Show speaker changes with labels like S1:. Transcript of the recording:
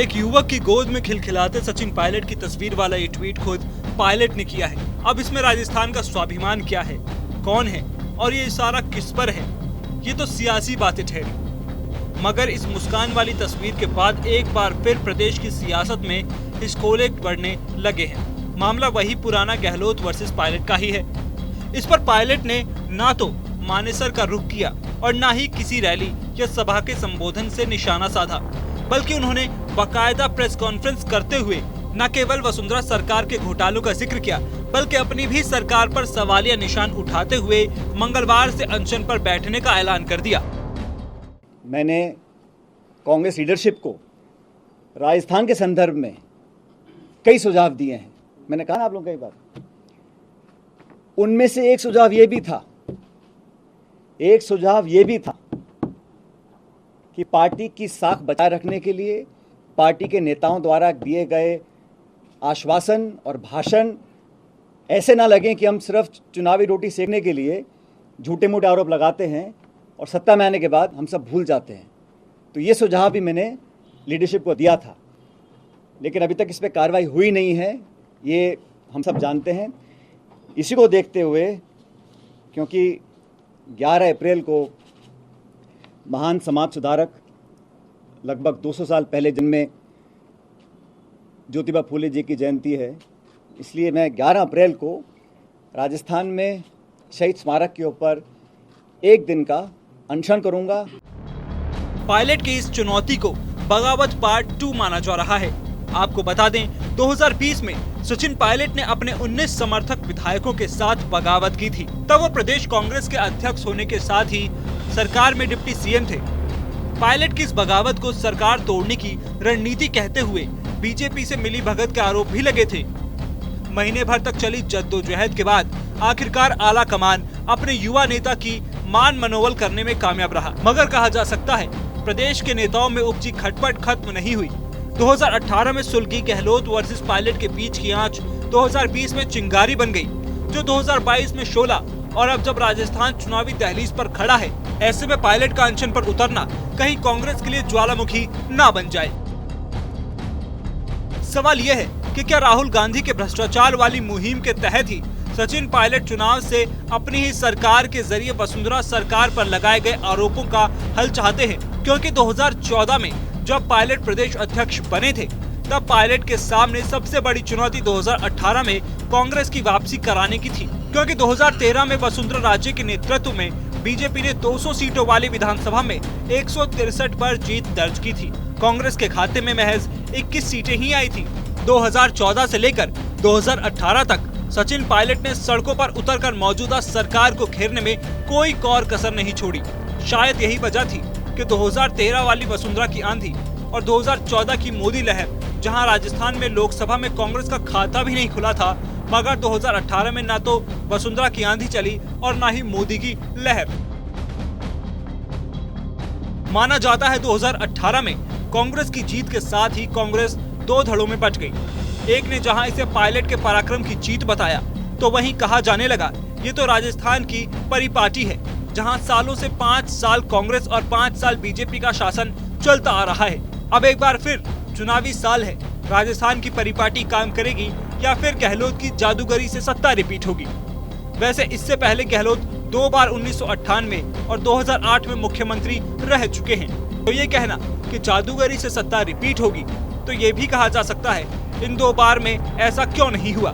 S1: एक युवक की गोद में खिलखिलाते सचिन पायलट की तस्वीर वाला ये ट्वीट खुद पायलट ने किया है। अब इसमें राजस्थान का स्वाभिमान क्या है, कौन है और ये इशारा किस पर है, ये तो सियासी बातें ठहरी। मगर इस मुस्कान वाली तस्वीर के बाद एक बार फिर प्रदेश की सियासत में हिसकोले बढ़ने लगे हैं। मामला वही पुराना गहलोत वर्सेस पायलट का ही है। इस पर पायलट ने ना तो मानेसर का रुख किया और ना ही किसी रैली या सभा के संबोधन से निशाना साधा, बल्कि उन्होंने बाकायदा प्रेस कॉन्फ्रेंस करते हुए न केवल वसुंधरा सरकार के घोटालों का जिक्र किया, बल्कि अपनी भी सरकार पर सवालिया निशान उठाते हुए मंगलवार से अनशन पर बैठने का ऐलान कर दिया।
S2: मैंने कांग्रेस लीडरशिप को राजस्थान के संदर्भ में कई सुझाव दिए हैं। मैंने कहा ना आप लोगों को कई बार, उनमें से एक सुझाव ये भी था कि पार्टी की साख बचाए रखने के लिए पार्टी के नेताओं द्वारा दिए गए आश्वासन और भाषण ऐसे ना लगें कि हम सिर्फ चुनावी रोटी सेकने के लिए झूठे मूठे आरोप लगाते हैं और सत्ता में आने के बाद हम सब भूल जाते हैं। तो ये सुझाव भी मैंने लीडरशिप को दिया था, लेकिन अभी तक इस पर कार्रवाई हुई नहीं है, ये हम सब जानते हैं। इसी को देखते हुए, क्योंकि 11 अप्रैल को महान समाज सुधारक, लगभग 200 साल पहले जन्मे ज्योतिबा फूले जी की जयंती है, इसलिए मैं 11 अप्रैल को राजस्थान में शहीद स्मारक के ऊपर एक दिन का अनशन करूंगा।
S1: पायलट की इस चुनौती को बगावत पार्ट 2 माना जा रहा है। आपको बता दें, 2020 में सचिन पायलट ने अपने 19 समर्थक विधायकों के साथ बगावत की थी। तब वो प्रदेश कांग्रेस के अध्यक्ष होने के साथ ही सरकार में डिप्टी सीएम थे। पायलट की इस बगावत को सरकार तोड़ने की रणनीति कहते हुए बीजेपी से मिली भगत के आरोप भी लगे थे। महीने भर तक चली जद्दोजहद के बाद आखिरकार आला कमान अपने युवा नेता की मान मनोबल करने में कामयाब रहा। मगर कहा जा सकता है, प्रदेश के नेताओं में उपजी खटपट खत्म नहीं हुई। 2018 में सुलगी गहलोत वर्सेस पायलट के बीच की आंच 2020 में चिंगारी बन गई, जो 2022 में शोला, और अब जब राजस्थान चुनावी दहलीज पर खड़ा है, ऐसे में पायलट का अनशन पर उतरना कहीं कांग्रेस के लिए ज्वालामुखी ना बन जाए। सवाल यह है कि क्या राहुल गांधी के भ्रष्टाचार वाली मुहिम के तहत ही सचिन पायलट चुनाव से अपनी ही सरकार के जरिए वसुंधरा सरकार पर लगाए गए आरोपों का हल चाहते हैं? क्योंकि 2014 में जब पायलट प्रदेश अध्यक्ष बने थे, तब पायलट के सामने सबसे बड़ी चुनौती 2018 में कांग्रेस की वापसी कराने की थी, क्योंकि 2013 में वसुंधरा राजे के नेतृत्व में बीजेपी ने 200 सीटों वाली विधानसभा में 163 पर जीत दर्ज की थी। कांग्रेस के खाते में महज 21 सीटें ही आई थी। 2014 से लेकर 2018 तक सचिन पायलट ने सड़कों पर उतरकर मौजूदा सरकार को घेरने में कोई कौर कसर नहीं छोड़ी। शायद यही वजह थी कि 2013 वाली वसुंधरा की आंधी और 2014 की मोदी लहर, जहां राजस्थान में लोकसभा में कांग्रेस का खाता भी नहीं खुला था, मगर 2018 में ना तो वसुंधरा की आंधी चली और ना ही मोदी की लहर। माना जाता है 2018 में कांग्रेस की जीत के साथ ही कांग्रेस 2 धड़ों में बंट गई। एक ने जहां इसे पायलट के पराक्रम की जीत बताया, तो वहीं कहा जाने लगा ये तो राजस्थान की परिपाटी है, जहां सालों से 5 साल कांग्रेस और 5 साल बीजेपी का शासन चलता आ रहा है। अब एक बार फिर चुनावी साल है, राजस्थान की परिपाटी काम करेगी या फिर गहलोत की जादूगरी से सत्ता रिपीट होगी? वैसे इससे पहले गहलोत 2 बार 1998 और 2008 में मुख्यमंत्री रह चुके हैं, तो ये कहना कि जादूगरी से सत्ता रिपीट होगी, तो ये भी कहा जा सकता है इन 2 बार में ऐसा क्यों नहीं हुआ।